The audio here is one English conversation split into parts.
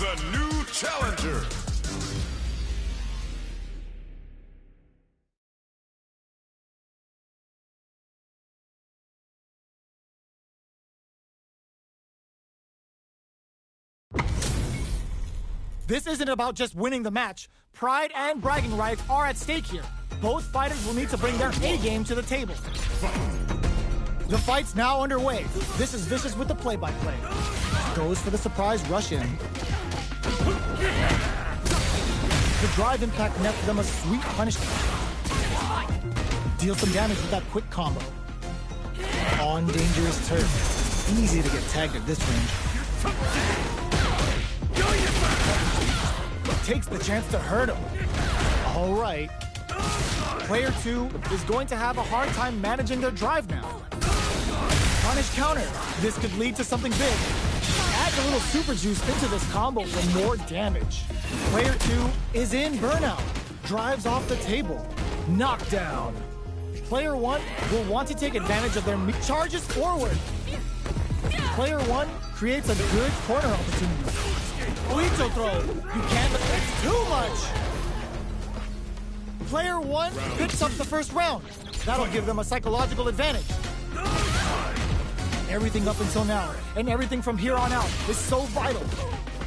is a new challenger. This isn't about just winning the match. Pride and bragging rights are at stake here. Both fighters will need to bring their A-game to the table. The fight's now underway. This is Vicious with the play-by-play. Goes for the surprise rush in. The drive impact nets them a sweet punishment. Deal some damage with that quick combo. On dangerous turf. Easy to get tagged at this range. Takes the chance to hurt him. All right. Player 2 is going to have a hard time managing their drive now. Punish counter. This could lead to something big. Add a little super juice into this combo for more damage. Player 2 is in burnout. Drives off the table. Knockdown. Player 1 will want to take advantage of their charges forward. Player 1 creates a good corner opportunity. Uito throw. You can't, but it's too much. Player 1 picks up the first round. That'll give them a psychological advantage. Everything up until now, and everything from here on out, is so vital.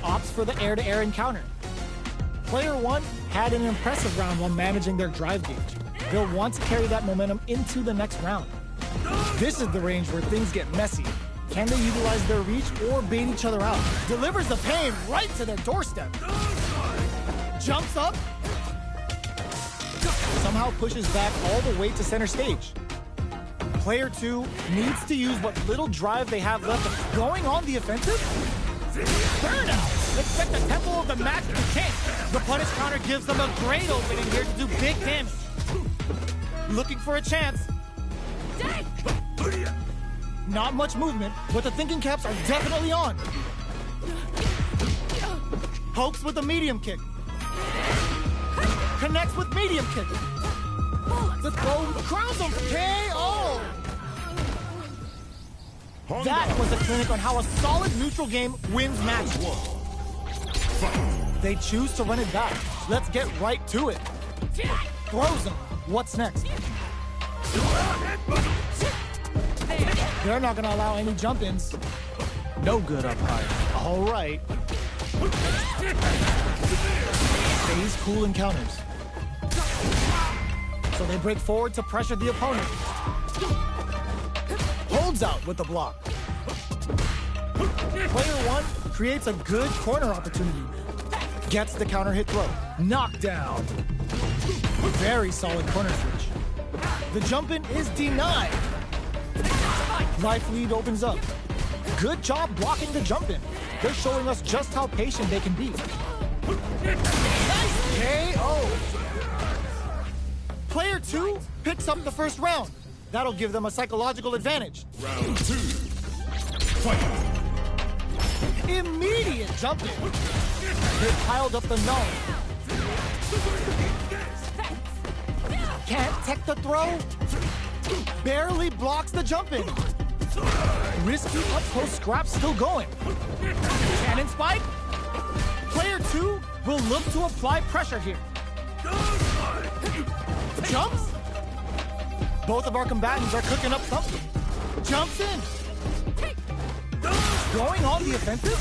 Opts for the air-to-air encounter. Player 1 had an impressive round while managing their drive gauge. They'll want to carry that momentum into the next round. This is the range where things get messy. Can they utilize their reach or bait each other out? Delivers the pain right to their doorstep. Jumps up. Somehow pushes back all the way to center stage. Player 2 needs to use what little drive they have left. Going on the offensive? Burnout! Expect the tempo of the match to change. The punish counter gives them a great opening here to do big damage. Looking for a chance. Not much movement, but the thinking caps are definitely on. Pokes with a medium kick. Connects with medium kick. The throw crowns him. KO! That was a clinic on how a solid neutral game wins matches. They choose to run it back. Let's get right to it. Throws him. What's next? They're not going to allow any jump-ins. No good up high. All right. Stays cool in counters. So they break forward to pressure the opponent. Holds out with the block. Player 1 creates a good corner opportunity. Gets the counter hit throw. Knockdown. Very solid corner switch. The jump-in is denied. Life lead opens up. Good job blocking the jump-in. They're showing us just how patient they can be. Nice KO! Player 2 picks up the first round. That'll give them a psychological advantage. Round 2. Fight! Immediate jump-in. They piled up the null. Can't tech the throw. Barely blocks the jump-in. Risky up-close scrap still going. Cannon spike. Player 2 will look to apply pressure here. Jumps. Both of our combatants are cooking up something. Jumps in. Going on the offensive.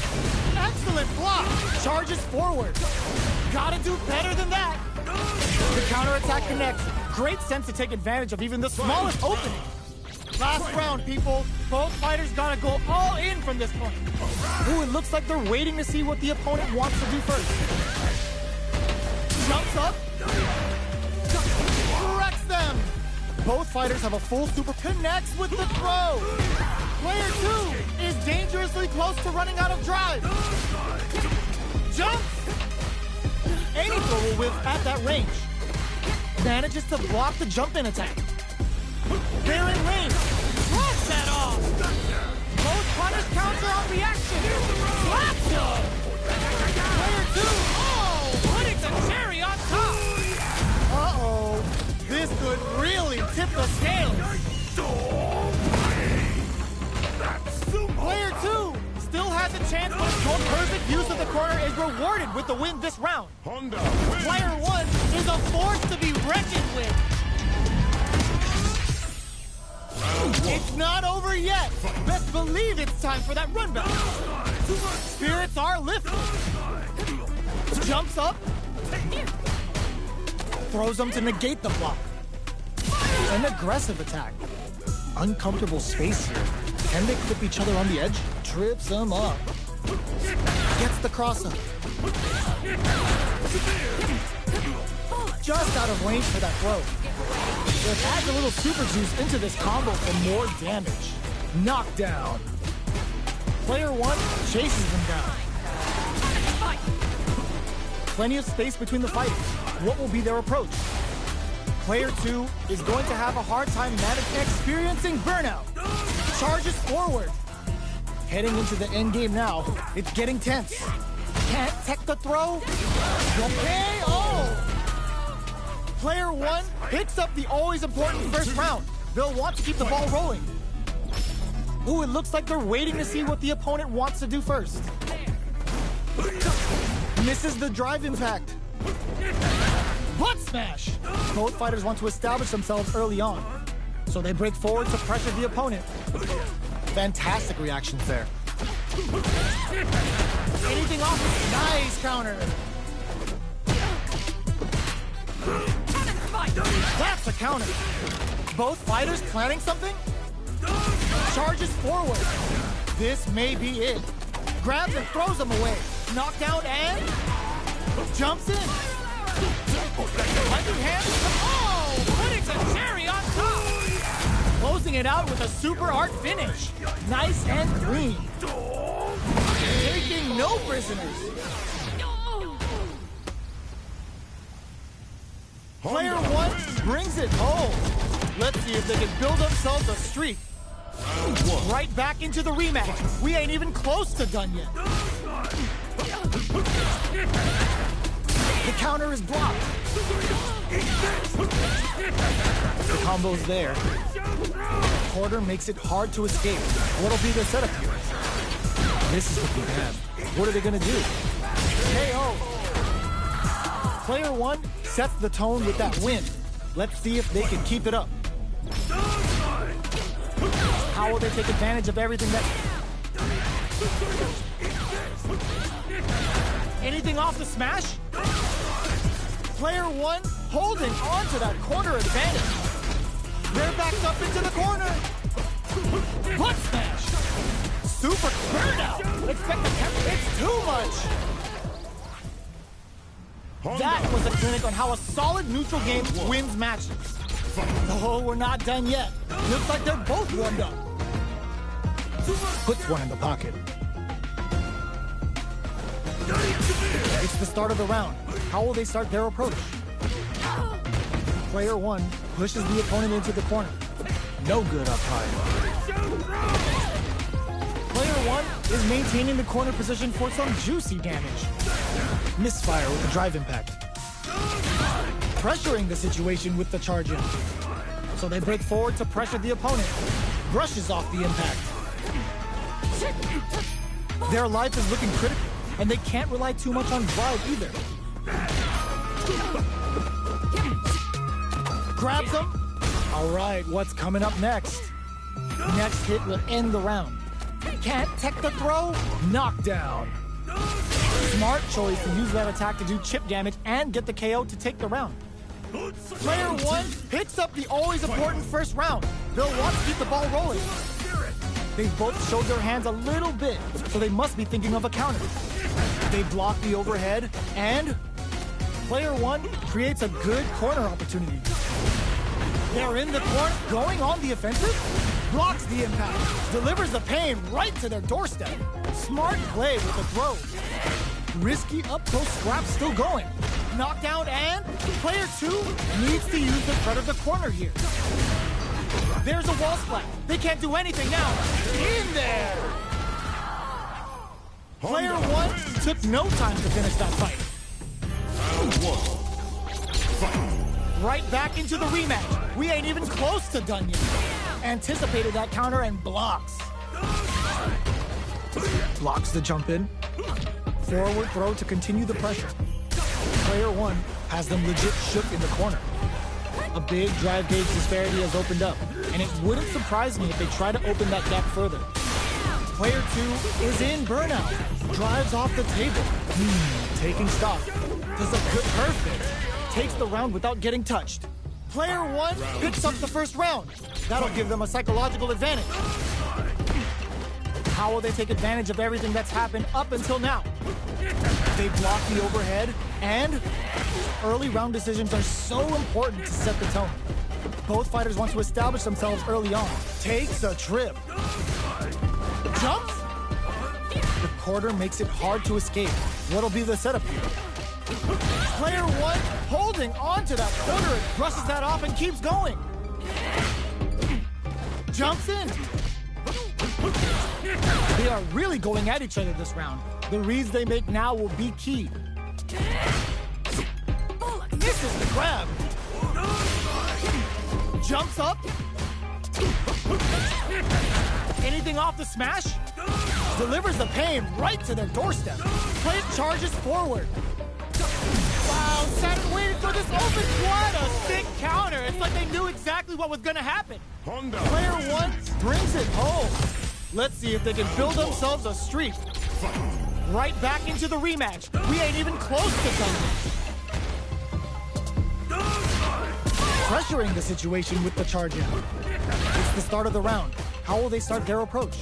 Excellent block. Charges forward. Gotta do better than that. The counterattack connects. Great sense to take advantage of even the smallest opening. Last round, people. Both fighters gotta go all in from this point. Ooh, it looks like they're waiting to see what the opponent wants to do first. Jumps up. Wrecks them. Both fighters have a full super. Connects with the throw. Player 2 is dangerously close to running out of drive. Jumps. Any throw will whiff at that range. Manages to block the jump-in attack. They're in range. Blocks that off. Both punish counter on reaction. Slaps him. Player 2. Oh, putting the cherry on top. Uh-oh. This could really tip the scales. Player 2 still has a chance, but it's called perfect use of the corner. corner is rewarded with the win this round. Honda Player 1 is a force to be reckoned with. It's not over yet. Best believe it's time for that run back. Spirits are lifted. Jumps up. Throws them to negate the block. An aggressive attack. Uncomfortable space here. Can they clip each other on the edge? Trips them up. Gets the cross up. Just out of range for that throw. Let's add a little super juice into this combo for more damage. Knockdown. Player 1 chases them down. Plenty of space between the fighters. What will be their approach? Player 2 is going to have a hard time experiencing burnout. Charges forward. Heading into the end game now. It's getting tense. Can't tech the throw. Okay, oh! Player 1 picks up the always important first round. They'll want to keep the ball rolling. Ooh, it looks like they're waiting to see what the opponent wants to do first. Misses the drive impact. Butt smash! Both fighters want to establish themselves early on, so they break forward to pressure the opponent. Fantastic reactions there. Anything off? Nice counter. That's a counter. Both fighters planning something? Charges forward. This may be it. Grabs and throws them away. Knockdown and jumps in. Punching hand. Oh, putting the cherry on top. Closing it out with a super art finish. Nice and clean. Taking no prisoners. Player 1 brings it home. Let's see if they can build themselves a streak. Right back into the rematch. We ain't even close to done yet. The counter is blocked. The combo's there. Quarter makes it hard to escape. What'll be the setup here? This is looking bad. What are they gonna do? KO. Player 1 sets the tone with that win. Let's see if they can keep it up. How will they take advantage of everything that... Anything off the smash? Player 1 holding on to that corner advantage. They're backed up into the corner. Butt smash. Super burnout. Expect the count. It's too much. That was a clinic on how a solid neutral game wins matches. Oh, we're not done yet. Looks like they're both warmed up. Puts one in the pocket. It's the start of the round. How will they start their approach? Player 1 pushes the opponent into the corner. No good up high. Player 1 is maintaining the corner position for some juicy damage. Misfire with the drive impact. Pressuring the situation with the charge in. So they break forward to pressure the opponent. Brushes off the impact. Their life is looking critical, and they can't rely too much on drive either. Grabs him. All right, what's coming up next? Next hit will end the round. Can't tech the throw? Knockdown. Smart choice to use that attack to do chip damage and get the KO to take the round. Player 1 picks up the always important first round. They'll want to keep the ball rolling. They both showed their hands a little bit, so they must be thinking of a counter. They block the overhead, and Player 1 creates a good corner opportunity. They're in the corner, going on the offensive, blocks the impact, delivers the pain right to their doorstep. Smart play with the throw. Risky up-close scrap still going. Knockdown, and Player 2 needs to use the threat of the corner here. There's a wall splat. They can't do anything now. In there! Player 1 took no time to finish that fight. Right back into the rematch. We ain't even close to done yet. Anticipated that counter and blocks. Blocks the jump in. Forward throw to continue the pressure. Player 1 has them legit shook in the corner. A big drive gauge disparity has opened up, and it wouldn't surprise me if they try to open that gap further. Player 2 is in burnout. Drives off the table. Taking stock. Does a good perfect. Takes the round without getting touched. Player 1 picks up the first round. That'll give them a psychological advantage. How will they take advantage of everything that's happened up until now? They block the overhead, and early round decisions are so important to set the tone. Both fighters want to establish themselves early on. Takes a trip. Jumps? The quarter makes it hard to escape. What'll be the setup here? Player 1 holding on to that corner and brushes that off and keeps going. Jumps in. They are really going at each other this round. The reads they make now will be key. Misses the grab. Jumps up. Anything off the smash? Delivers the pain right to their doorstep. Play charges forward. Wow, sat and waited for this open. What a sick counter. It's like they knew exactly what was going to happen. Player 1 brings it home. Let's see if they can build themselves a streak. Right back into the rematch. We ain't even close to done. Pressuring the situation with the charge out. It's the start of the round. How will they start their approach?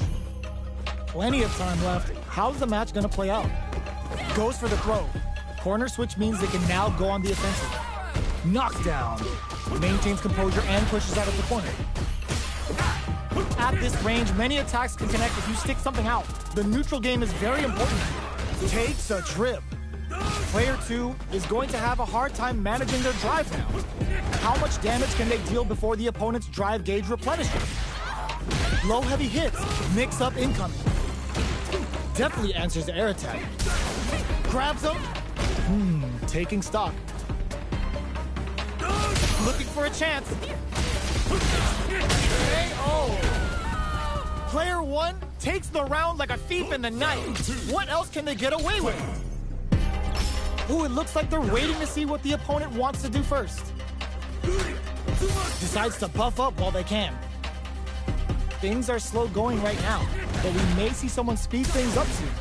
Plenty of time left. How's the match going to play out? Goes for the throw. Corner switch means they can now go on the offensive. Knockdown. Maintains composure and pushes out of the corner. At this range, many attacks can connect if you stick something out. The neutral game is very important. Takes a trip. Player 2 is going to have a hard time managing their drive now. How much damage can they deal before the opponent's drive gauge replenishes? Low heavy hits, mix up incoming. Definitely answers the air attack. Grabs him. Taking stock. Looking for a chance. KO. Player 1 takes the round like a thief in the night. What else can they get away with? Ooh, it looks like they're waiting to see what the opponent wants to do first. Decides to buff up while they can. Things are slow going right now, but we may see someone speed things up soon.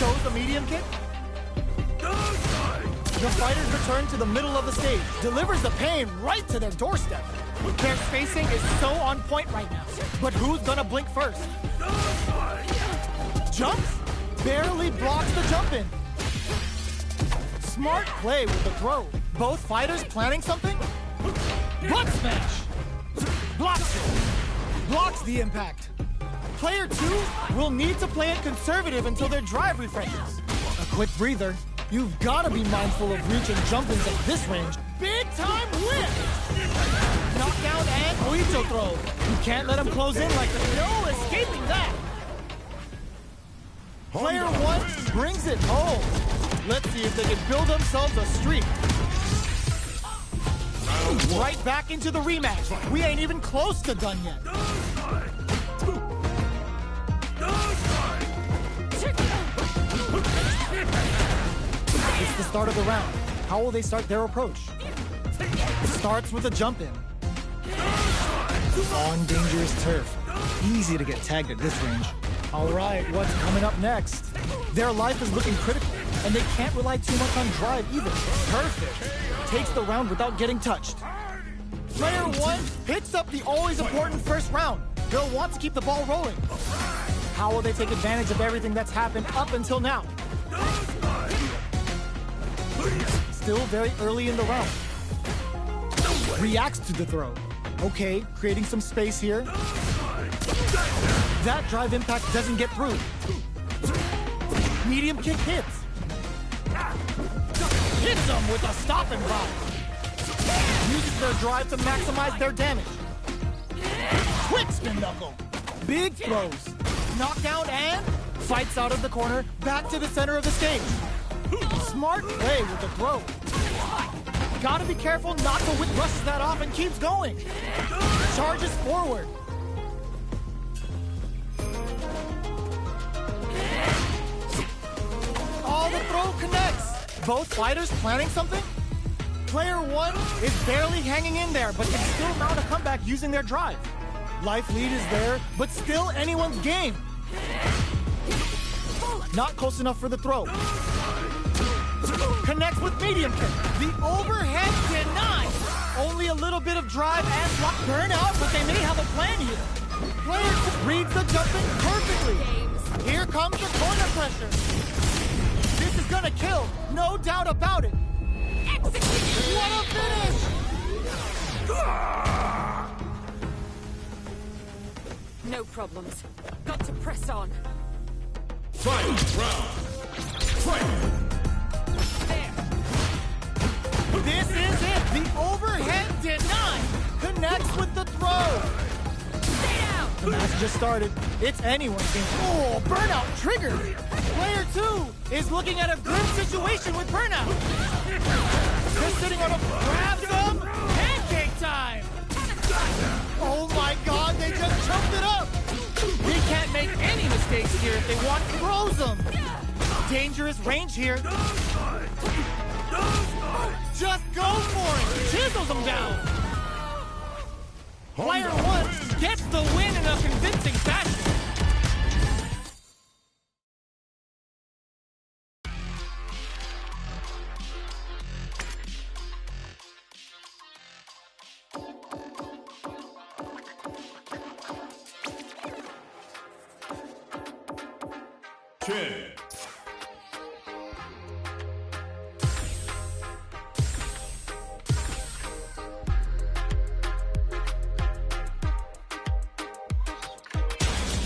Shows the medium kick. The fighters return to the middle of the stage. Delivers the pain right to their doorstep. Their spacing is so on point right now. But who's gonna blink first? Jumps? Barely blocks the jump in. Smart play with the throw. Both fighters planning something? Butt smash! Blocks it. Blocks the impact. Player 2 will need to play it conservative until their drive refreshes. A quick breather. You've got to be mindful of reach and jump-ins at this range. Big time lift! Knockdown and Oito throw. You can't let him close in like this. No escaping that. Player 1 brings it home. Let's see if they can build themselves a streak. Right back into the rematch. We ain't even close to done yet. It's the start of the round. How will they start their approach? Starts with a jump in. On dangerous turf. Easy to get tagged at this range. All right, what's coming up next? Their life is looking critical, and they can't rely too much on drive either. Perfect. Takes the round without getting touched. Player 1 picks up the always important first round. They'll want to keep the ball rolling. How will they take advantage of everything that's happened up until now? Still very early in the round. Reacts to the throw. Okay, creating some space here. That drive impact doesn't get through. Medium kick hits. Hits them with a stop and block. Uses their drive to maximize their damage. Quick spin knuckle. Big throws. Knockdown and fights out of the corner, back to the center of the stage. Smart play with the throw. Gotta be careful not to whip rushes that off and keeps going. Charges forward. Oh, the throw connects. Both fighters planning something? Player 1 is barely hanging in there, but can still mount a comeback using their drive. Life lead is there, but still anyone's game. Not close enough for the throw. Connects with medium kick. The overhead denied. Only a little bit of drive and block burnout, but they may have a plan here. Player reads the jumping perfectly. Here comes the corner pressure. This is gonna kill, no doubt about it. Execute. What a finish! No problems. Got to press on. Fight round. Fight. This is it! The overhead denied! Connects with the throw! Stay down! The match just started. It's anyone's game. Oh, burnout triggered! Player 2 is looking at a grim situation with burnout! They're sitting on a grab them! Pancake time! Oh my god, they just choked it up! They can't make any mistakes here if they want to froze them! Dangerous range here. Just go for it! Chisels them down! Player 1 gets the win in a convincing fashion.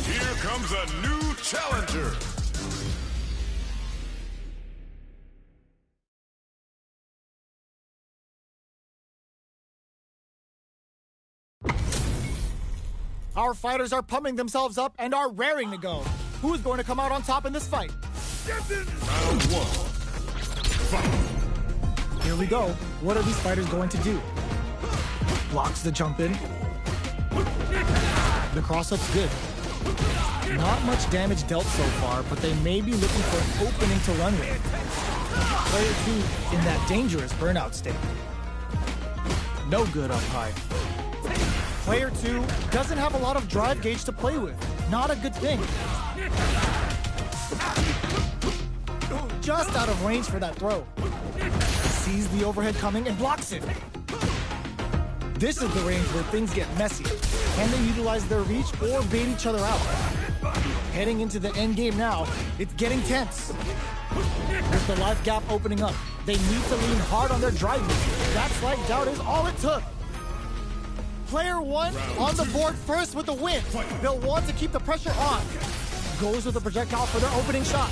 Here comes a new challenger. Our fighters are pumping themselves up and are raring to go. Who's going to come out on top in this fight? Round 1. Fight. Here we go. What are these fighters going to do? Blocks the jump in. The cross-up's good. Not much damage dealt so far, but they may be looking for an opening to run with. Player 2 in that dangerous burnout state. No good up high. Player 2 doesn't have a lot of drive gauge to play with. Not a good thing. Just out of range for that throw. Sees the overhead coming and blocks it. This is the range where things get messy. Can they utilize their reach or bait each other out? Heading into the end game now, it's getting tense. With the life gap opening up, they need to lean hard on their drive. That slight doubt is all it took. Player 1 on the board first with the win. They'll want to keep the pressure on. Goes with the projectile for their opening shot.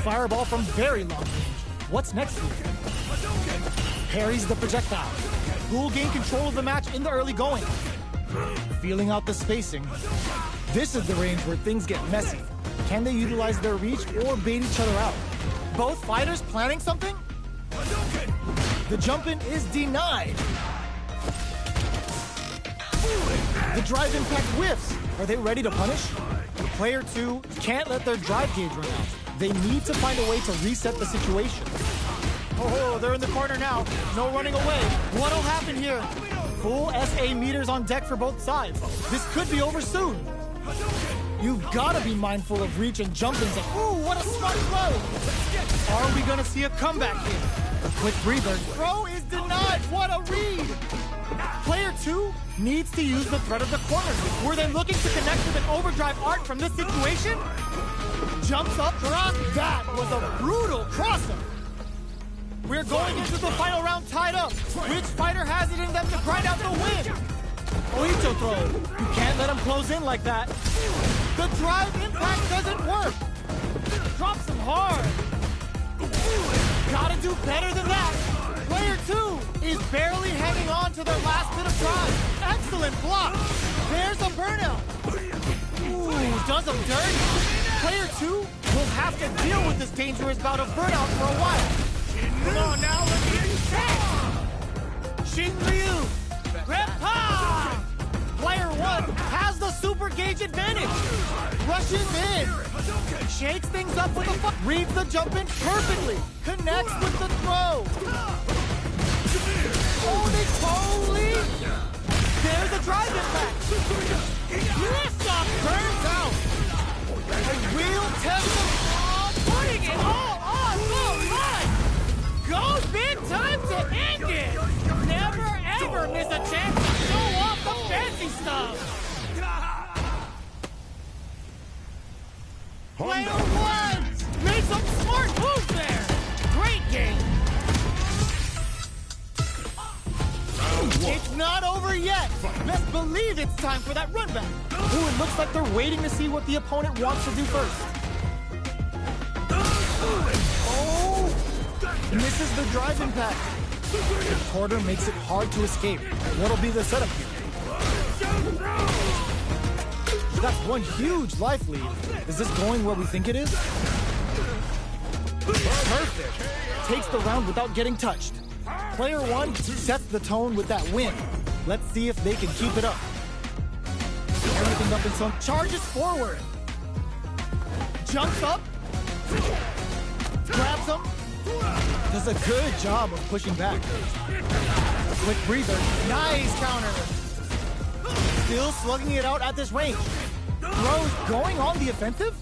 Fireball from very long range. What's next here? Parries the projectile. Will gain control of the match in the early going. Feeling out the spacing. This is the range where things get messy. Can they utilize their reach or bait each other out? Both fighters planning something? The jump-in is denied. The drive impact whiffs. Are they ready to punish? Player 2 can't let their drive gauge run out. They need to find a way to reset the situation. Oh, they're in the corner now. No running away. What'll happen here? Full SA meters on deck for both sides. This could be over soon. You've got to be mindful of reach and jump-ins. Ooh, what a smart throw! Are we going to see a comeback here? A quick breather. Throw is denied. What a read! Player 2 needs to use the threat of the corner. Were they looking to connect with an overdrive arc from this situation? Jumps up, drop. That was a brutal crossover. We're going into the final round tied up. Which fighter has it in them to grind out the win? Oito throw. You can't let him close in like that. The drive impact doesn't work. Drops him hard. Gotta do better than that. Player 2 is barely hanging on to their last bit of drive. Excellent block. There's a burnout. Ooh, does him dirty. Player 2 will have to deal with this dangerous bout of burnout for a while. Come on now, let's get set! Shin Ryu! Grandpa! Player 1 has the super gauge advantage! Rushes in! Shakes things up with a reads the jump in perfectly. Connects with the throw. Oh, they totally. There's a drive impact. Lift-off turns out. A real test of putting it all on the line. Goes big time to end it. Never ever miss a chance to show off the fancy stuff. Player one made some smart moves there. Great game. It's not over yet. Let's believe it's time for that run back. Ooh, it looks like they're waiting to see what the opponent wants to do first. Oh! Misses the drive impact. The quarter makes it hard to escape. What'll be the setup here? That's one huge life lead. Is this going where we think it is? Perfect. Takes the round without getting touched. Player one sets the tone with that win. Let's see if they can keep it up. Everything up in zone. Charges forward. Jumps up. Grabs him. Does a good job of pushing back. Quick breather. Nice counter. Still slugging it out at this range. Throws going on the offensive.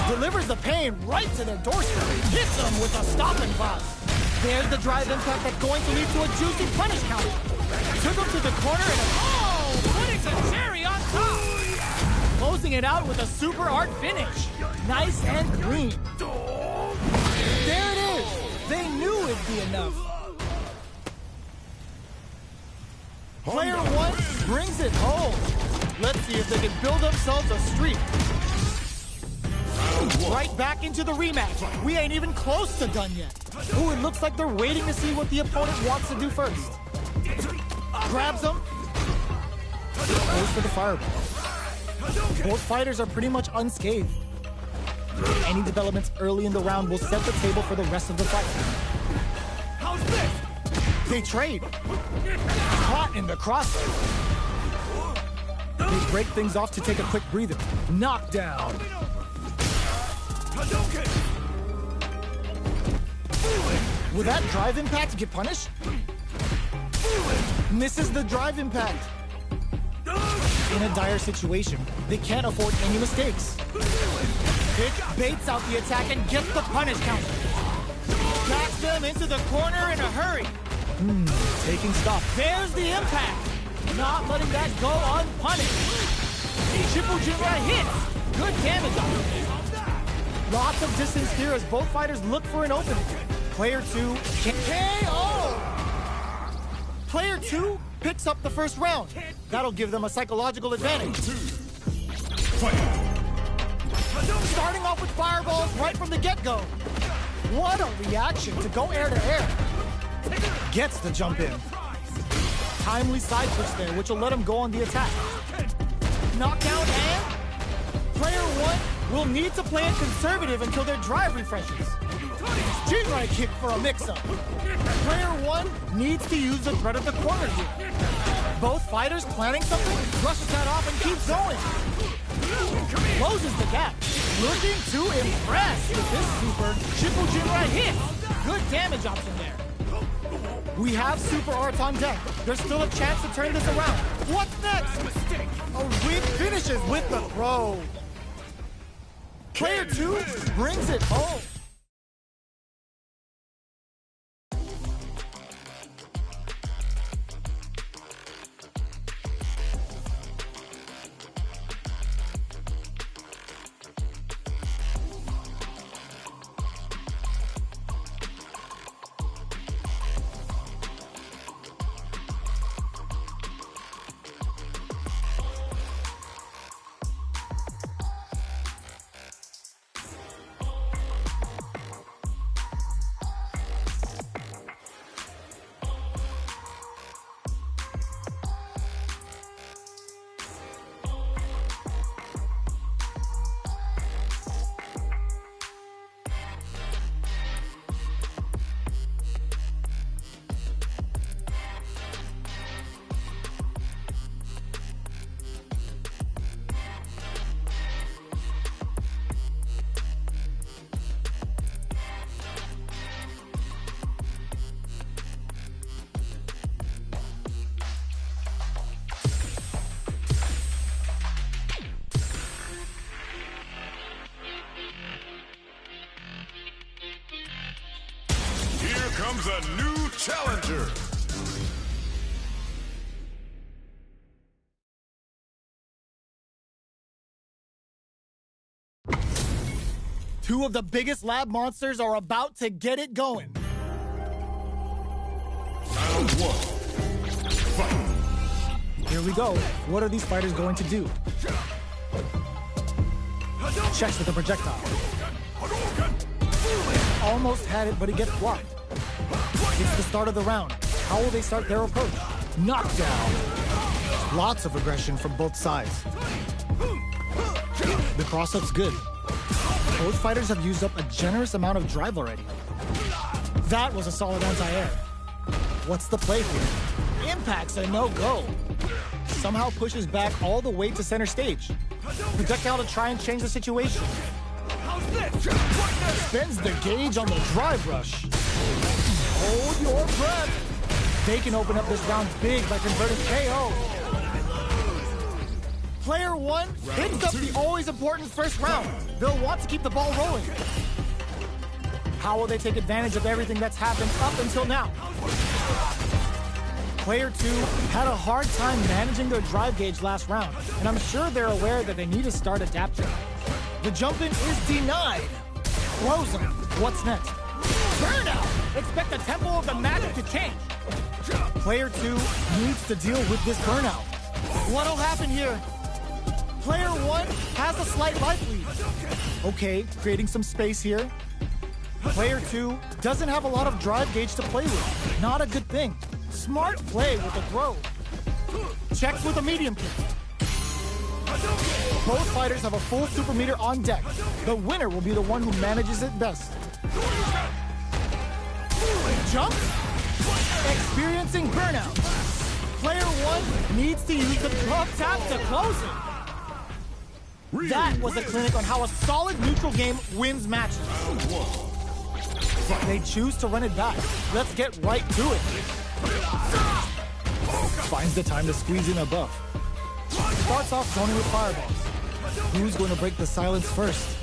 Delivers the pain right to their doorstep. Hits them with a stop and pop. There's the drive impact that's going to lead to a juicy punish counter. Took him to the corner and putting the cherry on top. Closing it out with a super art finish. Nice and clean. There it is. They knew it'd be enough. Player one brings it home. Let's see if they can build themselves a streak. Right back into the rematch. We ain't even close to done yet. Ooh, it looks like they're waiting to see what the opponent wants to do first. Grabs him. Goes for the fireball. Both fighters are pretty much unscathed. Any developments early in the round will set the table for the rest of the fight. How's this? They trade. Caught in the crosshair. They break things off to take a quick breather. Knockdown. Will that drive impact get punished? Misses the drive impact. In a dire situation, they can't afford any mistakes. Vic baits out the attack and gets the punish counter. Backs them into the corner in a hurry. Taking stock. There's the impact. Not letting that go unpunished. Triple Jinrai hits. Good damage on him. Lots of distance here as both fighters look for an opening. Player two KO! Player two picks up the first round. That'll give them a psychological advantage. Starting off with fireballs right from the get-go. What a reaction to go air to air. Gets the jump in. Timely side switch there, which will let him go on the attack. Knockdown and player one will need to play it conservative until their drive refreshes. Jinrai kick for a mix-up. Player one needs to use the threat of the corner here. Both fighters planning something, brushes that off and keeps going. Closes the gap. Looking to impress with this super Triple Jinrai hit. Good damage option there. We have super arts on deck. There's still a chance to turn this around. What's next? A weak finishes with the throw. Player two brings it home. new challenger. Two of the biggest lab monsters are about to get it going. Round one. Fight. Here we go. What are these fighters going to do? Checks with the projectile. Almost had it, but he gets blocked. It's the start of the round. How will they start their approach? Knockdown. Lots of aggression from both sides. The cross-up's good. Both fighters have used up a generous amount of drive already. That was a solid anti-air. What's the play here? Impact's a no-go. Somehow pushes back all the way to center stage. Projectile to try and change the situation. Spends the gauge on the drive rush. Hold your breath. They can open up this round big by converting KO. Player one hits up the always important first round. They'll want to keep the ball rolling. How will they take advantage of everything that's happened up until now? Player two had a hard time managing their drive gauge last round, and I'm sure they're aware that they need to start adapting. The jump-in is denied. Frozen. What's next? Burnout! Expect the tempo of the magic to change. Player two needs to deal with this burnout. What'll happen here? Player one has a slight life lead. Okay, creating some space here. Player two doesn't have a lot of drive gauge to play with. Not a good thing. Smart play with a throw. Checks with a medium kick. Both fighters have a full super meter on deck. The winner will be the one who manages it best. Jump. Experiencing burnout. Player one needs to use the glove tap to close it. That was a clinic on how a solid neutral game wins matches. They choose to run it back. Let's get right to it. Finds the time to squeeze in a buff. Starts off zoning with fireballs. Who's going to break the silence first?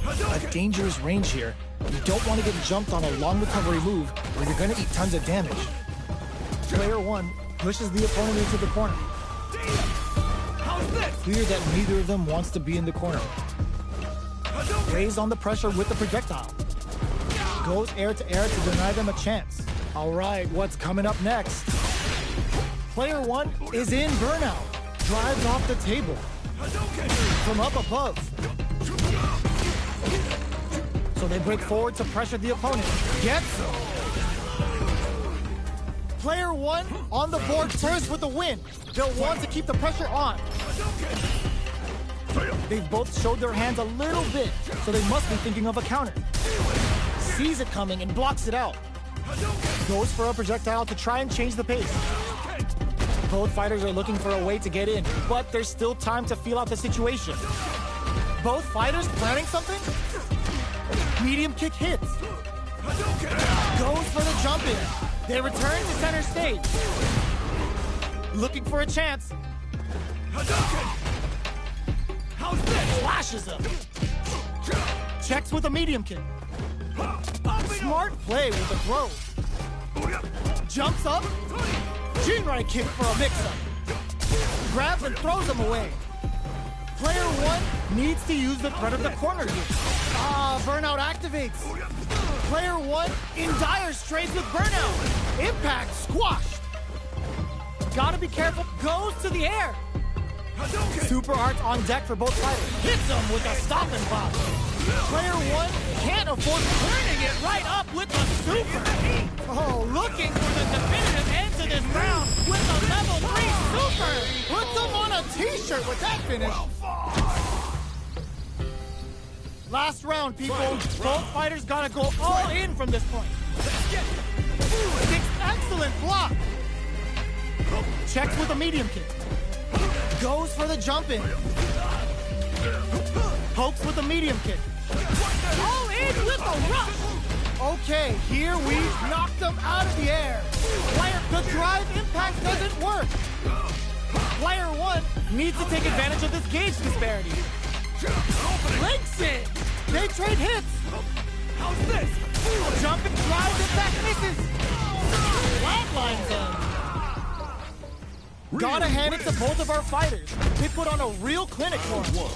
A dangerous range here. You don't want to get jumped on a long recovery move or you're going to eat tons of damage. Player one pushes the opponent into the corner. Clear that neither of them wants to be in the corner. Lays on the pressure with the projectile. Goes air to air to deny them a chance. All right, what's coming up next? Player one is in burnout. Drives off the table. From up above. So they break forward to pressure the opponent. Gets him. Player one on the board first with the win. They'll want to keep the pressure on. They've both showed their hands a little bit, so they must be thinking of a counter. Sees it coming and blocks it out. Goes for a projectile to try and change the pace. Both fighters are looking for a way to get in, but there's still time to feel out the situation. Both fighters planning something? Medium kick hits. Goes for the jump in. They return to center stage. Looking for a chance. Flashes him. Checks with a medium kick. Smart play with the throw. Jumps up. Jinrai kick for a mix-up. Grabs and throws him away. Player one needs to use the threat of the corner here. Burnout activates. Player one in dire straits with burnout. Impact squashed. Gotta be careful. Goes to the air. Super arts on deck for both fighters. Hits him with a stop and pop. Player one can't afford turning it right up with the super. Oh, looking for the definitive end to this round with a level 3 super. Puts him on a t-shirt with that finish. Last round, people. Both fighters gotta go all in from this point. Excellent block. Checks with a medium kick. Goes for the jump in. Pokes with a medium kick. All in with a rush. Okay, here we knocked them out of the air. The drive impact doesn't work. Player one needs to take advantage of this gauge disparity. Links it. They trade hits. Jump and drive attack misses. Flatlines him. Gotta hand it to both of our fighters. They put on a real clinic for him.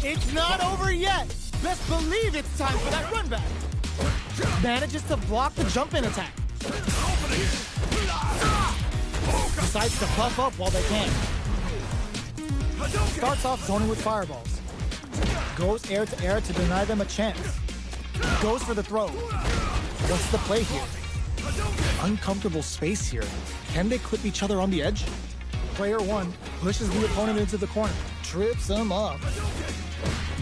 It's not over yet. Best believe it's time for that run back. Manages to block the jump-in attack. Decides to puff up while they can. Starts off zoning with fireballs. Goes air to air to deny them a chance. Goes for the throw. What's the play here? Uncomfortable space here. Can they clip each other on the edge? Player 1 pushes the opponent into the corner. Trips him up.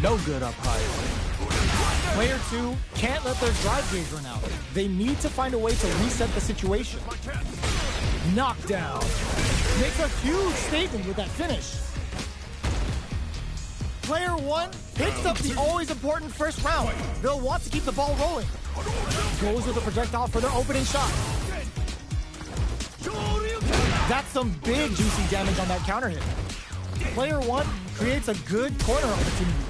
No good up high. Player 2 can't let their drive gauge run out. They need to find a way to reset the situation. Knockdown. Makes a huge statement with that finish. Player 1 picks up the always important first round. They'll want to keep the ball rolling. Goes with a projectile for their opening shot. That's some big juicy damage on that counter hit. Player 1 creates a good corner opportunity.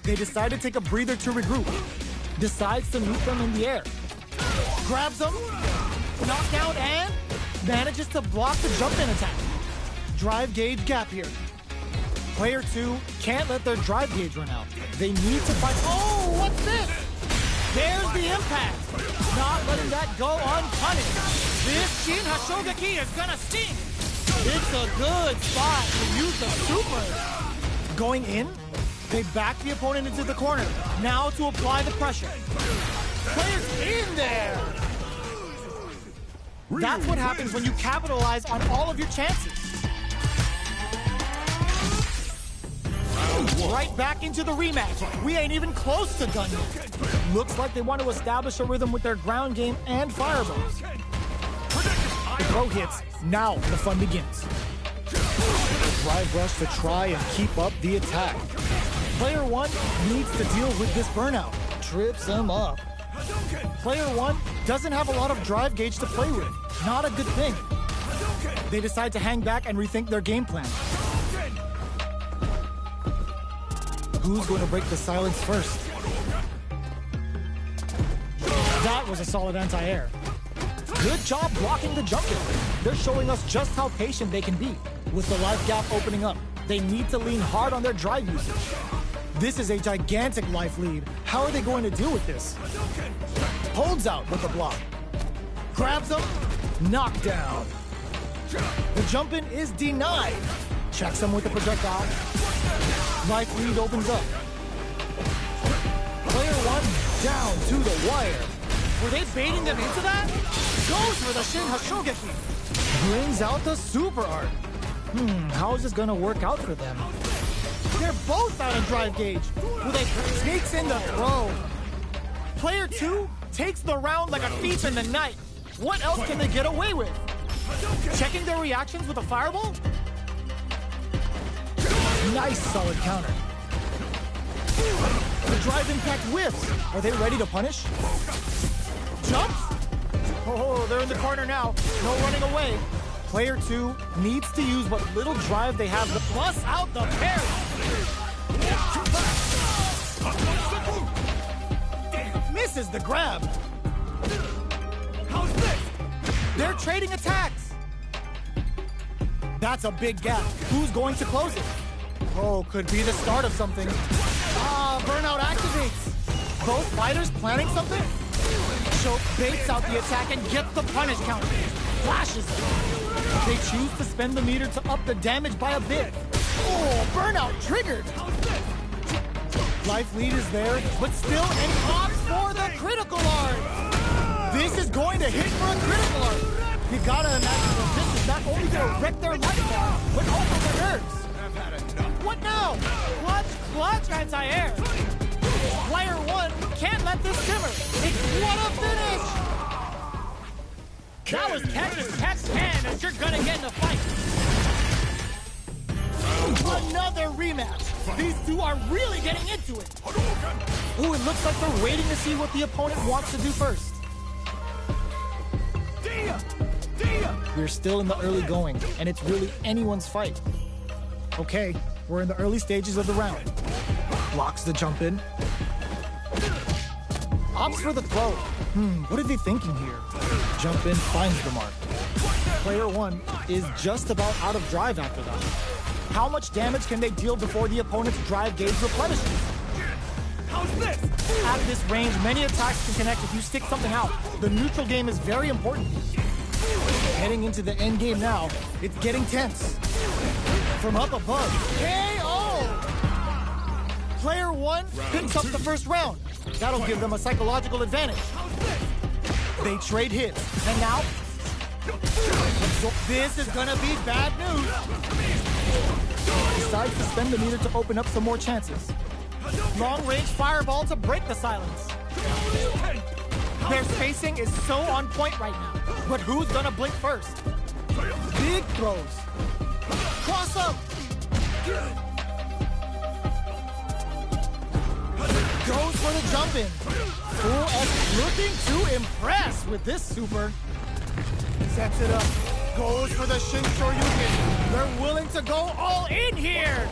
They decide to take a breather to regroup. Decides to meet them in the air. Grabs them, knockdown, and manages to block the jump-in attack. Drive gauge gap here. Player 2 can't let their drive gauge run out. They need to find... Oh, what's this? There's the impact. Not letting that go unpunished. This Shin Hashogeki is gonna sting. It's a good spot to use the super. Going in, they back the opponent into the corner. Now to apply the pressure. Players in there. That's what happens when you capitalize on all of your chances. Right back into the rematch. We ain't even close to done yet. Looks like they want to establish a rhythm with their ground game and fireballs. The throw hits. Now the fun begins. Drive rush to try and keep up the attack. Player 1 needs to deal with this burnout. Trips him up. Player 1 doesn't have a lot of drive gauge to play with. Not a good thing. They decide to hang back and rethink their game plan. Who's going to break the silence first? That was a solid anti-air. Good job blocking the jump in. They're showing us just how patient they can be. With the life gap opening up, they need to lean hard on their drive usage. This is a gigantic life lead. How are they going to deal with this? Holds out with the block. Grabs them. Knockdown. The jump in is denied. Checks him with the projectile. Life lead opens up. Player 1 down to the wire. Were they baiting them into that? Goes for the Shin Hashogeki. Brings out the super art. How is this gonna work out for them? They're both out of drive gauge. Sneaks in the throw. Player 2 takes the round like a thief in the night. What else can they get away with? Checking their reactions with a fireball? Nice solid counter. The drive impact whiffs. Are they ready to punish? Jumps? Oh, they're in the corner now. No running away. Player 2 needs to use what little drive they have to bust out the parry. Misses the grab. How's this? They're trading attacks. That's a big gap. Who's going to close it? Oh, could be the start of something. Burnout activates. Both fighters planning something? Choke baits out the attack and gets the punish counter. Flashes it. They choose to spend the meter to up the damage by a bit. Oh, burnout triggered. Life lead is there, but still an opts for the critical art. This is going to hit for a critical art. You gotta imagine that this is not only gonna wreck their life bar, but also their nerves. What now? Clutch anti-air. Player 1 can't let this simmer. What a finish! That was catch as catch can, as you're gonna get in a fight. Another rematch. These two are really getting into it. Ooh, it looks like they're waiting to see what the opponent wants to do first. We're still in the early going, and it's really anyone's fight. Okay, we're in the early stages of the round. Blocks the jump in. opts for the throw. What are they thinking here? Jump in, finds the mark. Player 1 is just about out of drive after that. How much damage can they deal before the opponent's drive gauge replenishes? How's this? At this range, many attacks can connect if you stick something out. The neutral game is very important. Heading into the end game now, it's getting tense. From up above, KO! Player 1 picks up the first round. That'll give them a psychological advantage. They trade hits, and now, this is gonna be bad news. Decides to spend the meter to open up some more chances. Long-range fireball to break the silence. Their spacing is so on point right now. But who's gonna blink first? Big throws. Cross up. Goes for the jump in. Full S looking to impress with this super. Sets it up. Goes for the Shin Shoryuken. They're willing to go all in here.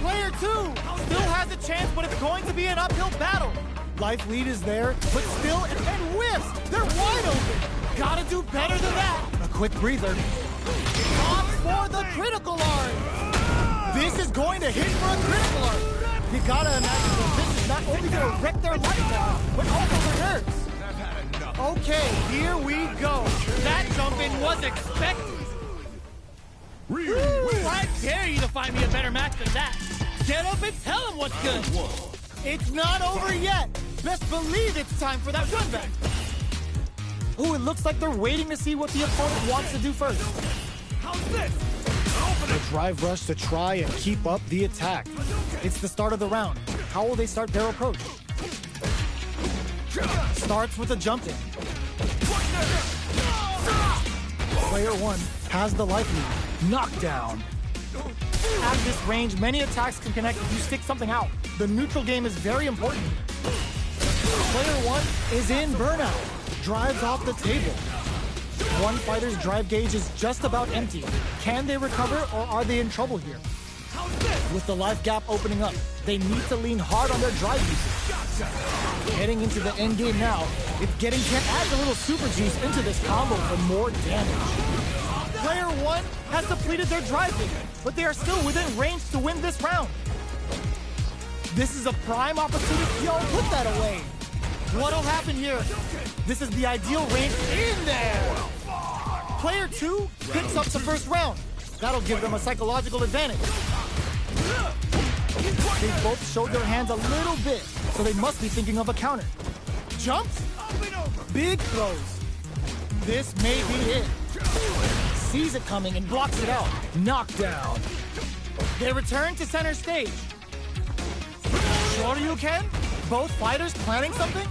Player 2 still has a chance, but it's going to be an uphill battle. Life lead is there, but still, and whiffs. They're wide open. Gotta do better than that. A quick breather. Opts for the critical art. This is going to hit for a critical art. You gotta imagine that this is not only gonna wreck their life now, but also their nerves. Okay, here we go. That jump-in was expected. Ooh, I dare you to find me a better match than that. Get up and tell him what's good. It's not over yet. Best believe it's time for that run back. Ooh, it looks like they're waiting to see what the opponent wants to do first. How's this? The drive rush to try and keep up the attack. It's the start of the round. How will they start their approach? Starts with a jump in. Player 1 has the life lead. Knockdown. At this range, many attacks can connect if you stick something out. The neutral game is very important. Player 1 is in burnout. Drives off the table. One fighter's drive gauge is just about empty. Can they recover, or are they in trouble here? With the life gap opening up, they need to lean hard on their drive usage. Heading into the end game now, it's getting tense. Adds a little super juice into this combo for more damage. Player 1 has depleted their drive gauge, but they are still within range to win this round. This is a prime opportunity. Yo, put that away. What'll happen here? This is the ideal range in there. Player 2 picks up the first round. That'll give them a psychological advantage. They both showed their hands a little bit, so they must be thinking of a counter. Jumps, big throws. This may be it. Sees it coming and blocks it out. Knockdown. They return to center stage. Shoryuken? Both fighters planning something?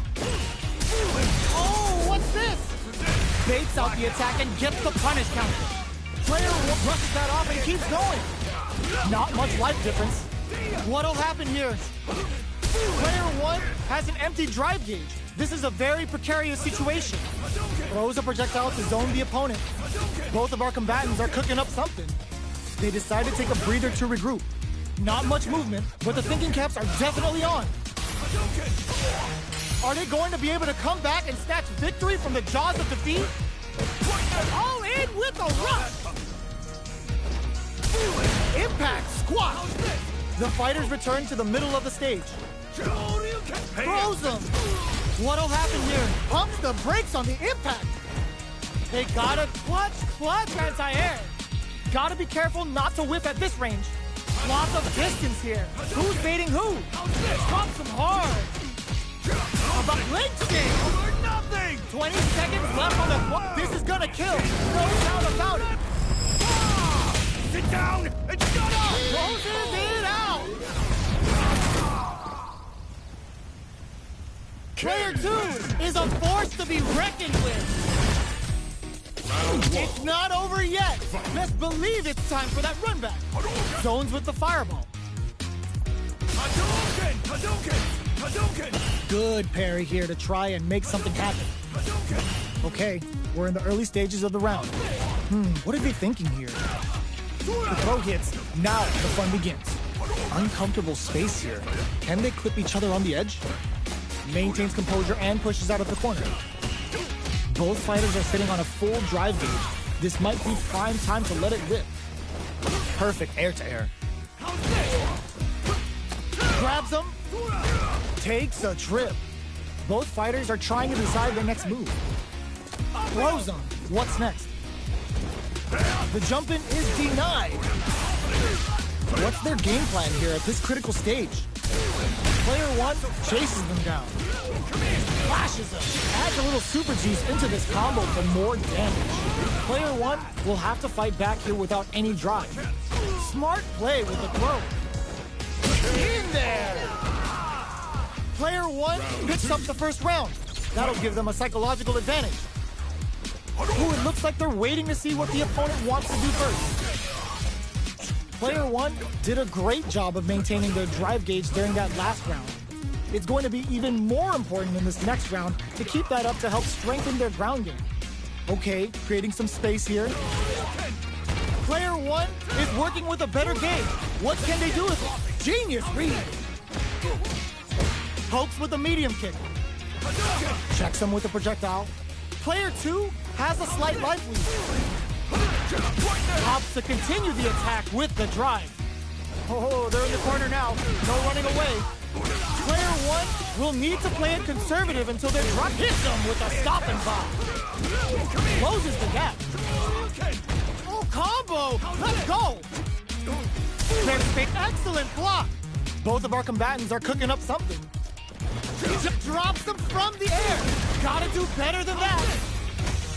Oh, what's this? Baits out the attack and gets the punish counter. Player 1 brushes that off and keeps going. Not much life difference. What'll happen here? Player 1 has an empty drive gauge. This is a very precarious situation. Throws a projectile to zone the opponent. Both of our combatants are cooking up something. They decide to take a breather to regroup. Not much movement, but the thinking caps are definitely on. Are they going to be able to come back and snatch victory from the jaws of defeat? All in with a rush! Impact squat! The fighters return to the middle of the stage. Throws them! What'll happen here? Pumps the brakes on the impact! They gotta clutch anti-air! Gotta be careful not to whip at this range. Lots of distance here. Who's baiting who? Pumps them hard! About lynching! Over nothing! 20 seconds left on the clock. This is gonna kill. No doubt about it. Sit down and shut up! Closes it out. Player 2 is a force to be reckoned with. It's not over yet. Best believe it's time for that run back. Zones with the fireball. Hadouken! Hadouken! Hadouken! Good parry here to try and make something happen. Okay, we're in the early stages of the round. What are they thinking here? The throw hits. Now the fun begins. Uncomfortable space here. Can they clip each other on the edge? maintains composure and pushes out of the corner. Both fighters are sitting on a full drive gauge. This might be prime time to let it rip. Perfect air-to-air. Grabs him. Takes a trip. Both fighters are trying to decide their next move. Throws him. What's next? The jump-in is denied. What's their game plan here at this critical stage? Player 1 chases them down. Flashes them. Adds a little super juice into this combo for more damage. Player 1 will have to fight back here without any drive. Smart play with the throw. In there! Player 1 picks up the first round. That'll give them a psychological advantage. Ooh, it looks like they're waiting to see what the opponent wants to do first. Player 1 did a great job of maintaining their drive gauge during that last round. It's going to be even more important in this next round to keep that up to help strengthen their ground game. Okay, creating some space here. Player 1 is working with a better gauge. What can they do with it? Genius read. Pokes with a medium kick. Checks him with a projectile. Player 2 has a slight life lead. Opts to continue the attack with the drive. Oh, they're in the corner now. No running away. Player 1 will need to play it conservative until their drive hits them with a stop and pop. Closes the gap. Oh, combo! Let's go! Excellent block. Both of our combatants are cooking up something. Drops them from the air. Gotta do better than that.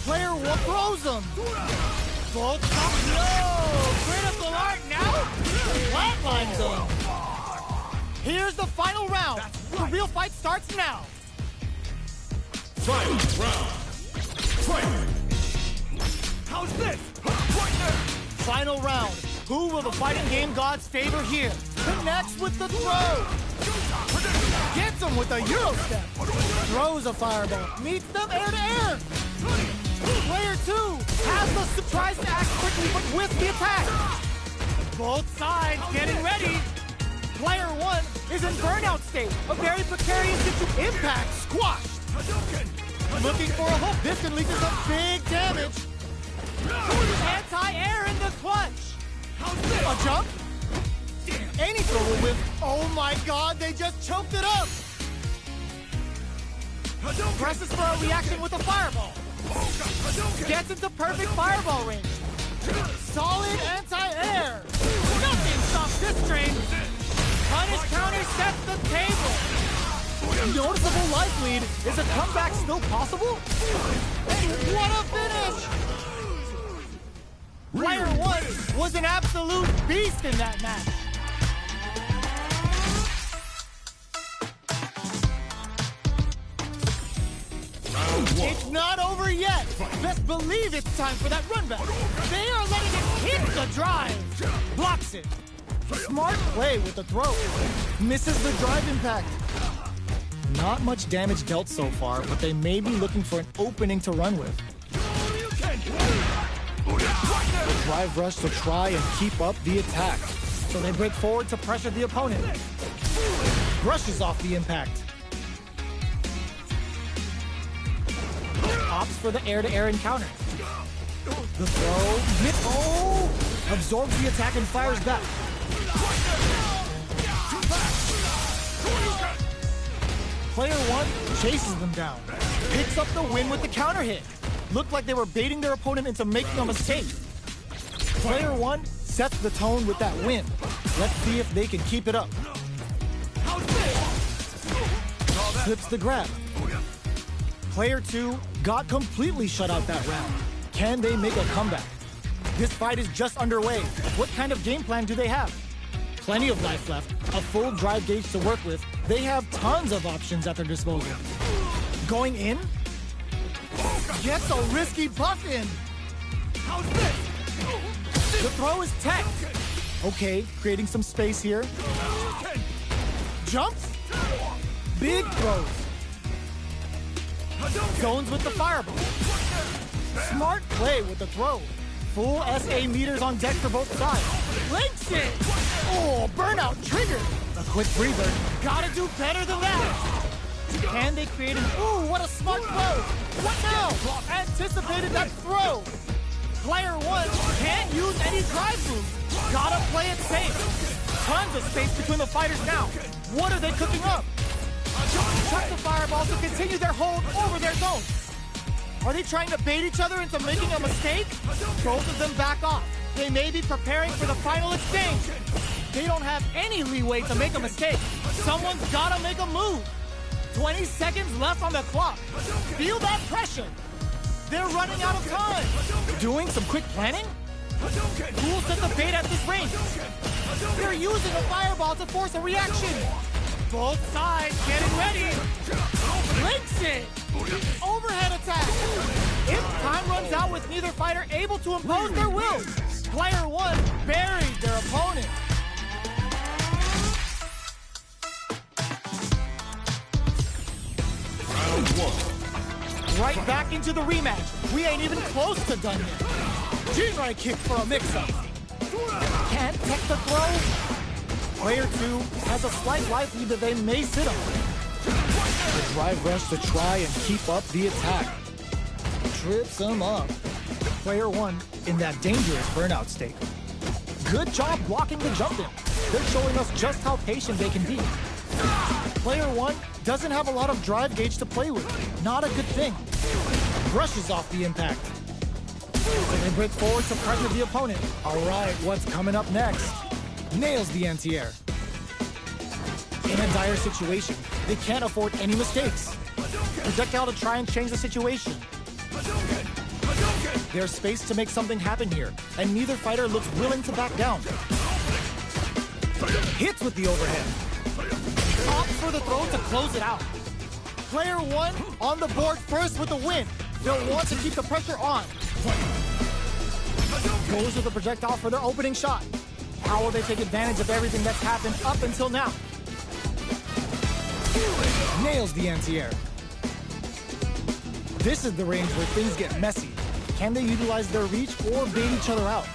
Player 1 throws them. Both no! Critical art now? Flatlines them. Here's the final round. The real fight starts now. Final round. Fight! How's this? Right there! Final round. Who will the fighting game gods favor here? Connects with the throw. Gets him with a Euro step. Throws a fireball. Meets them air to air. Player 2 tries to act quickly but with the attack. Both sides getting ready. Player 1 is in burnout state. A very precarious situation. Impact squashed. Looking for a hook. This can lead to some big damage. Anti-air in the clutch. A jump? Any throw will whip. Oh my god, they just choked it up! Presses for a reaction with a fireball. Gets into perfect fireball range. Solid anti-air. Nothing stops this train. Punish counter sets the table. Noticeable life lead. Is a comeback still possible? And what a finish! Player 1 was an absolute beast in that match. It's not over yet. Best believe it's time for that run back. They are letting it hit the drive. Blocks it. Smart play with the throw. Misses the drive impact. Not much damage dealt so far, but they may be looking for an opening to run with. The drive rush to try and keep up the attack. So they break forward to pressure the opponent. Brushes off the impact. Opts for the air-to-air encounter. The throw, absorbs the attack and fires back. Player 1 chases them down. Picks up the win with the counter hit. Looked like they were baiting their opponent into making a mistake. Player 1 sets the tone with that win. Let's see if they can keep it up. Slips the grab. Player 2 got completely shut out that round. Can they make a comeback? This fight is just underway. What kind of game plan do they have? Plenty of life left, a full drive gauge to work with. They have tons of options at their disposal. Going in? Gets a risky buff in. How's this? The throw is tech. Okay, creating some space here. Jumps. Big throws. Zones with the fireball. Smart play with the throw. Full SA meters on deck for both sides. Links it! Oh, burnout triggered. A quick breather. Gotta do better than that. Can they create an... Ooh, what a smart throw! What now? Anticipated that throw! Player 1 can't use any drive moves. Gotta play it safe. Tons of space between the fighters now. What are they cooking up? Chuck the fireballs to continue their hold over their zone. Are they trying to bait each other into making a mistake? Both of them back off. They may be preparing for the final exchange. They don't have any leeway to make a mistake. Someone's gotta make a move. 20 seconds left on the clock. Feel that pressure. They're running out of time. Doing some quick planning? Who'll set the bait at this range? They're using a fireball to force a reaction. Both sides getting ready. Links it. Overhead attack. If time runs out with neither fighter able to impose their will, player 1 buries their opponent. Round 1. Right back into the rematch. We ain't even close to done yet. Jinrai kick for a mix-up. Can't tech the throw. Player 2 has a slight life lead that they may sit on. The drive rush to try and keep up the attack. Trips him up. Player 1 in that dangerous burnout state. Good job blocking the jump in. They're showing us just how patient they can be. Player 1 doesn't have a lot of drive gauge to play with. Not a good thing. Brushes off the impact. They break forward to pressure the opponent. All right, what's coming up next? Nails the anti-air. In a dire situation, they can't afford any mistakes. Projectile to try and change the situation. There's space to make something happen here, and neither fighter looks willing to back down. Hits with the overhead. Opts for the throw to close it out. Player 1 on the board first with the win. They'll want to keep the pressure on. Goes with the projectile for their opening shot. How will they take advantage of everything that's happened up until now? Nails the anti-air. This is the range where things get messy. Can they utilize their reach or bait each other out?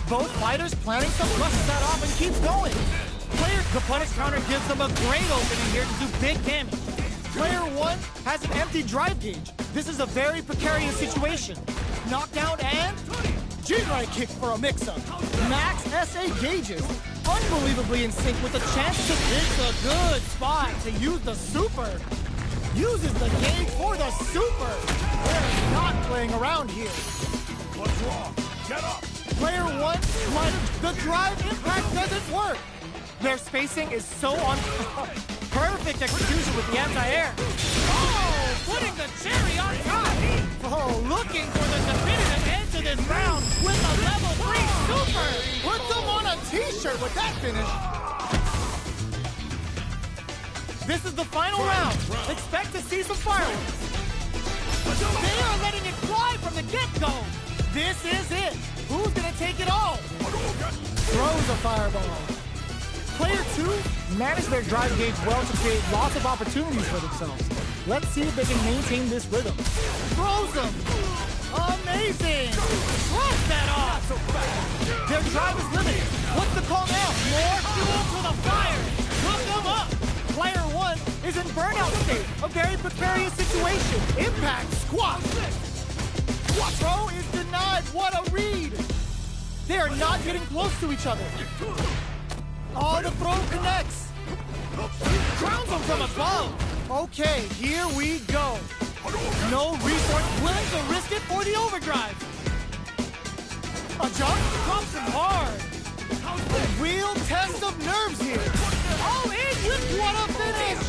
Both fighters planning to flush that off and keeps going. The punish counter gives them a great opening here to do big damage. Player 1 has an empty drive gauge. This is a very precarious situation. Knockdown and Jinrai kick for a mix-up. Max SA gauges. Unbelievably in sync with a chance to pick a good spot to use the super. Uses the gauge for the super. They're not playing around here. What's wrong? Get up! Player 1, the drive impact doesn't work. Their spacing is so on. Perfect execution with the anti-air. Oh, putting the cherry on top. Oh, looking for the definitive end to this round with a level 3 super. Put them on a t-shirt with that finish. This is the final round. Expect to see some fireworks. They are letting it fly from the get-go. This is it. Who's gonna take it all? Throws a fireball. Player 2 managed their drive gauge well to create lots of opportunities for themselves. Let's see if they can maintain this rhythm. Throws them. Amazing. Brush that off. Their drive is limited. What's the call now? More fuel to the fire. Hook them up. Player 1 is in burnout state. A very precarious situation. Impact. Squash. Throw is denied. What a read. They are not getting close to each other. Oh, the throw connects. Crowns them from above. Okay, here we go. No resource willing to risk it for the overdrive. A jump comes in hard. A real test of nerves here. Oh, in with what a finish.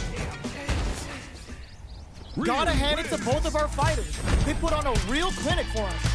Gotta hand it to both of our fighters. They put on a real clinic for us.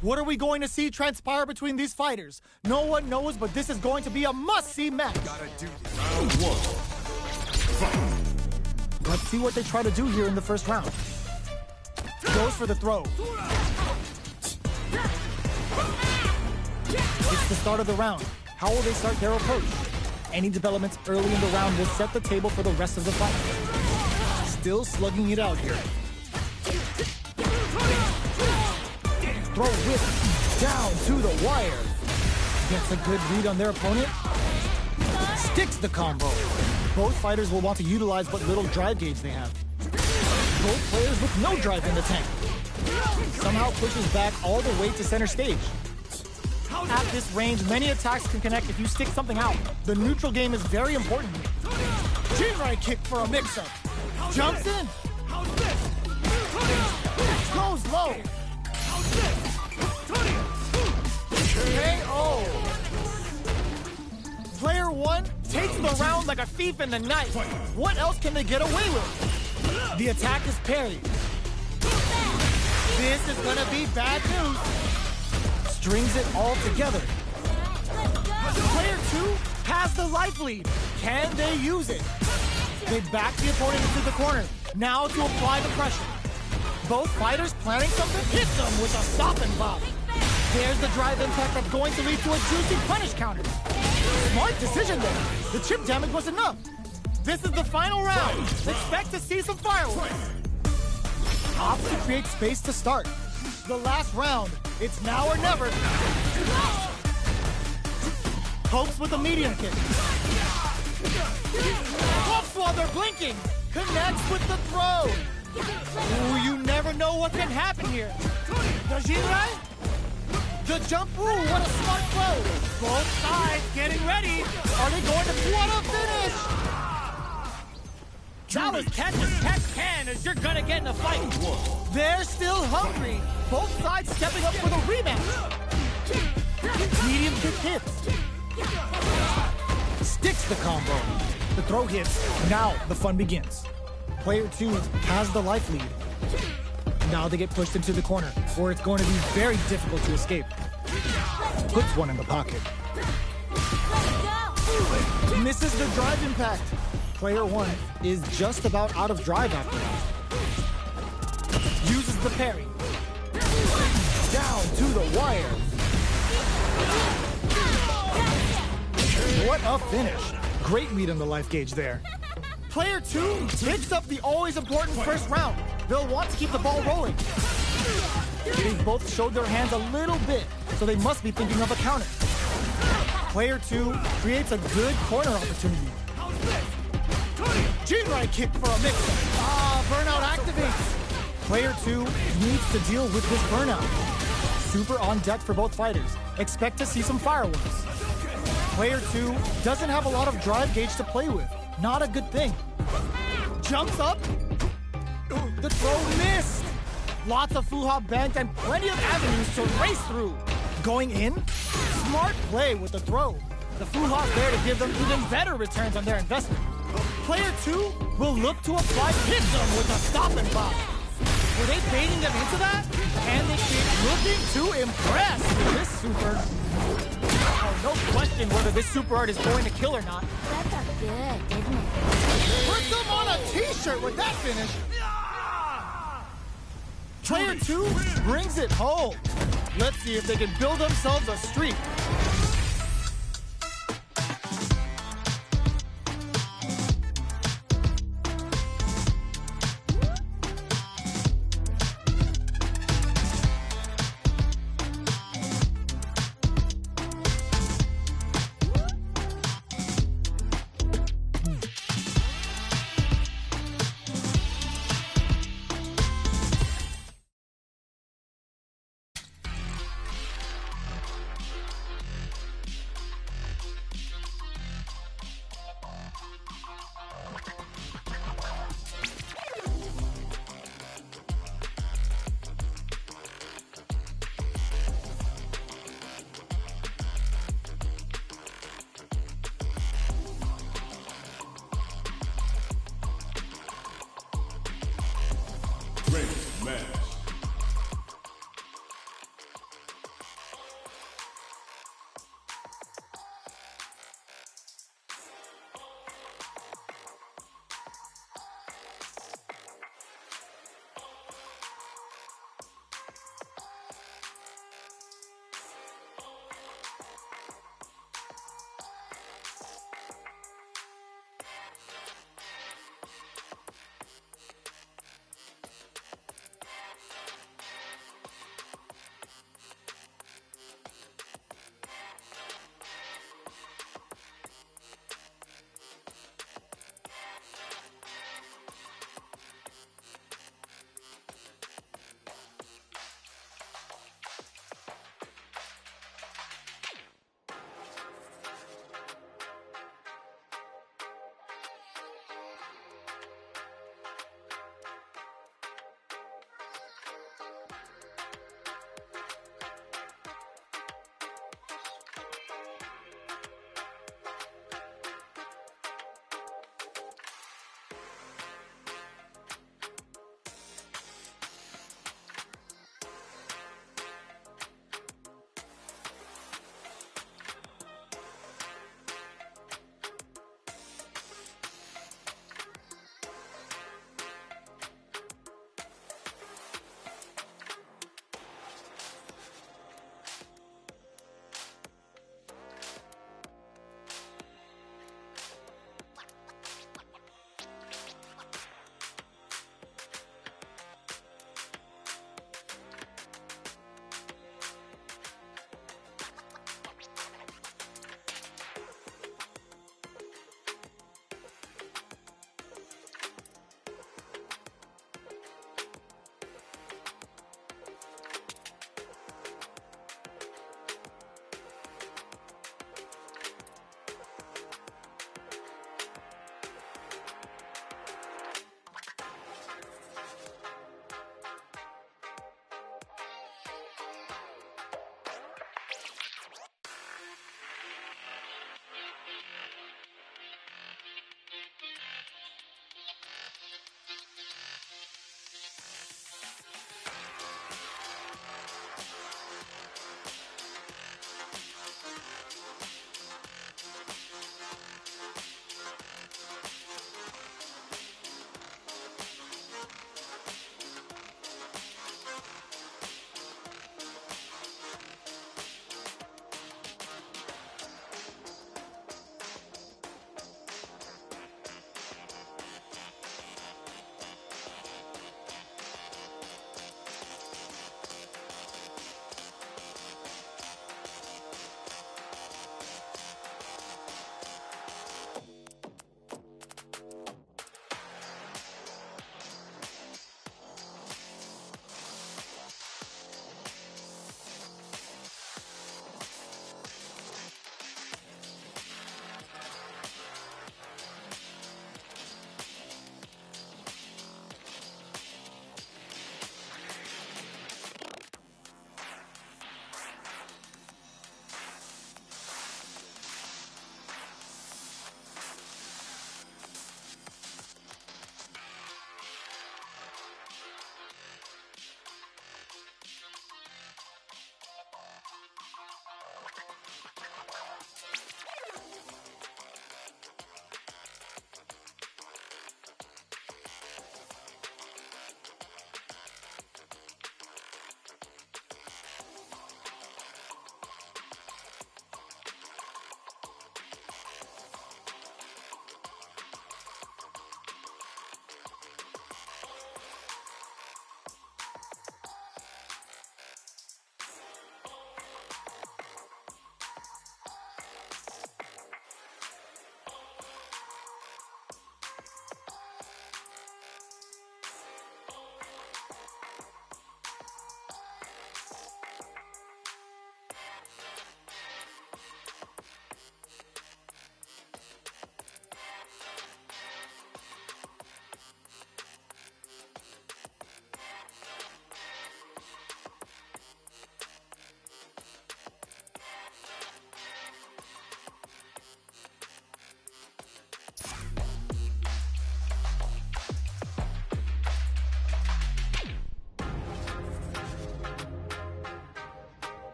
What are we going to see transpire between these fighters? No one knows, but this is going to be a must-see match. Gotta do this. Round one. Fight. Let's see what they try to do here in the first round. Goes for the throw. It's the start of the round. How will they start their approach? Any developments early in the round will set the table for the rest of the fight. Still slugging it out here. Throw whip down to the wire. Gets a good read on their opponent. Sticks the combo. Both fighters will want to utilize what little drive gauge they have. Both players with no drive in the tank. Somehow pushes back all the way to center stage. At this range, many attacks can connect if you stick something out. The neutral game is very important here. Chin-right kick for a mix-up. Jumps in. Goes low. KO. Player one takes the round like a thief in the night. What else can they get away with? The attack is parried. This is gonna be bad news. Strings it all together. Player two has the life lead. Can they use it? They back the opponent into the corner. Now to apply the pressure. Both fighters planning something, hit them with a stop and bop. There's the drive impact that's going to lead to a juicy punish counter. Smart decision there. The chip damage was enough. This is the final round. Expect to see some fireworks. Opts to create space to start. The last round. It's now or never. Pokes with a medium kick. Pops while they're blinking. Connects with the throw. Ooh, you never know what can happen here. The Jinrai? The jump. Ooh, what a smart throw. Both sides getting ready. Are they going to pull out a finish? That was catch as catch can as you're gonna get in a fight. They're still hungry. Both sides stepping up for the rematch. Medium kick hits. Sticks the combo. The throw hits. Now the fun begins. Player two has the life lead. Now they get pushed into the corner, where it's going to be very difficult to escape. Puts one in the pocket. Misses the drive impact. Player one is just about out of drive after that. Uses the parry. Down to the wire. What a finish. Great read on the life gauge there. Player two picks up the always important first round. They'll want to keep the ball rolling. They've both showed their hands a little bit, so they must be thinking of a counter. Player two creates a good corner opportunity. Jinrai kick for a mix-up. Burnout activates. Player two needs to deal with this burnout. Super on deck for both fighters. Expect to see some fireworks. Player two doesn't have a lot of drive gauge to play with. Not a good thing. Jumps up. The throw missed. Lots of full-hop banked and plenty of avenues to race through. Going in? Smart play with the throw. The full-hop there to give them even better returns on their investment. Player two will look to apply hit them with a stop and bop. Were they baiting them into that? And they keep looking to impress with this super. Oh, no question whether this super art is going to kill or not. That felt good, didn't it? Put them on a t-shirt with that finish. Player two brings it home. Let's see if they can build themselves a streak.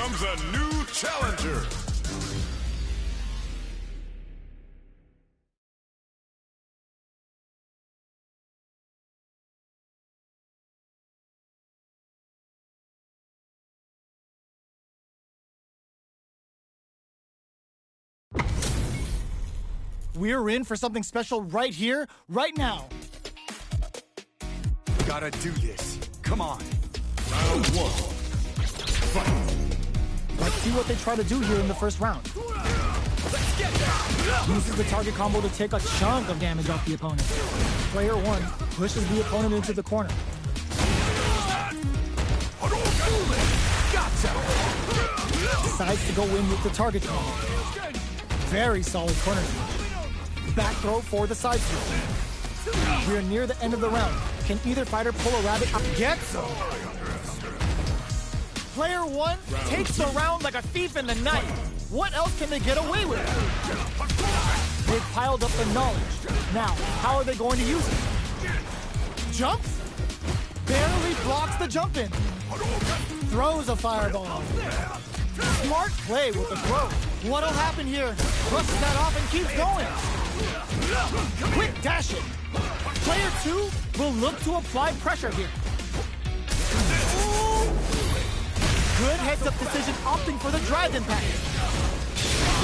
comes a new challenger. We're in for something special right here, right now. Gotta do this. Come on. Round one. Fight. Let's see what they try to do here in the first round. Uses the target combo to take a chunk of damage off the opponent. Player 1 pushes the opponent into the corner. Decides to go in with the target combo. Very solid corner switch. Back throw for the side switch. We are near the end of the round. Can either fighter pull a rabbit? Get some! Player 1 takes the round like a thief in the night. What else can they get away with? They've piled up the knowledge. Now, how are they going to use it? Jumps? Barely blocks the jump in. Throws a fireball. Smart play with the throw. What'll happen here? Brushes that off and keeps going. Quick dash it. Player 2 will look to apply pressure here. Good heads-up decision, opting for the drive impact.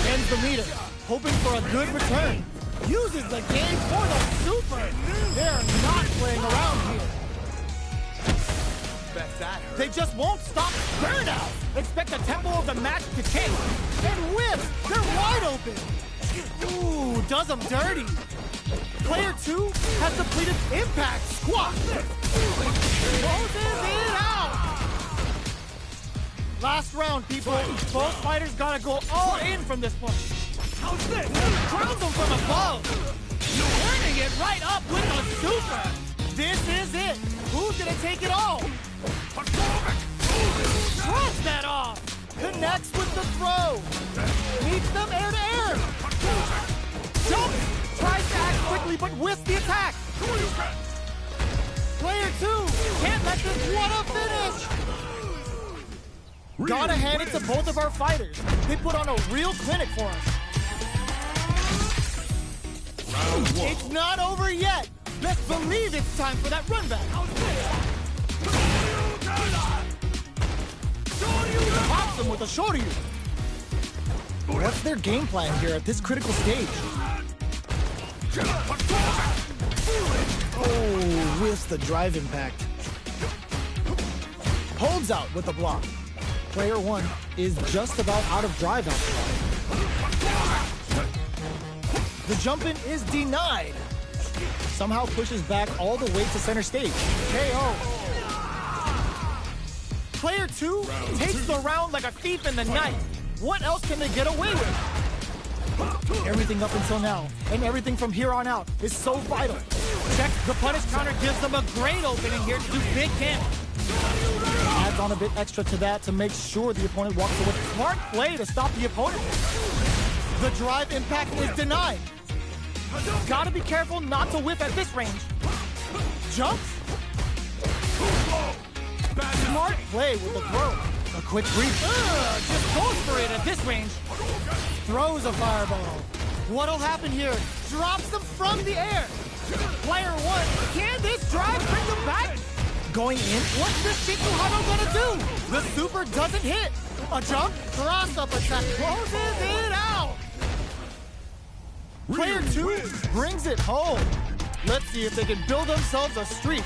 Ends the meter, hoping for a good return. Uses the game for the super. They're not playing around here. They just won't stop. Burnout. Expect the tempo of the match to change. And whips. They're wide open. Ooh, does them dirty. Player 2 has depleted impact. Squat. Closes it out. Last round, people. Both fighters gotta go all in from this point. How's this? Crowns them from above. Turning it right up with a super. This is it. Who's gonna take it all? Shrugs that off. Connects with the throw. Meets them air to air. Jump. Tries to act quickly, but whiffs the attack. Player 2 can't let this one up finish. Gotta hand it to both of our fighters. They put on a real clinic for us. Round one. It's not over yet. Best believe it's time for that run back. Pops them with a Shoryu. What's their game plan here at this critical stage? Oh, whiffs the drive impact. Holds out with the block. Player 1 is just about out of drive after all. The jump in is denied. Somehow pushes back all the way to center stage. KO. Player 2 takes the round like a thief in the night. What else can they get away with? Everything up until now, and everything from here on out, is so vital. Check, the punish counter gives them a great opening here to do big damage. Adds on a bit extra to that to make sure the opponent walks away. Smart play to stop the opponent. The drive impact is denied. Gotta be careful not to whiff at this range. Jumps. Smart play with the throw. A quick brief. Just goes for it at this range. Throws a fireball. What'll happen here? Drops them from the air. Player 1, can this drive bring them back? Going in, what's this Shikuhano gonna do? The super doesn't hit. A jump, cross-up attack, closes it out. Player 2 brings it home. Let's see if they can build themselves a streak.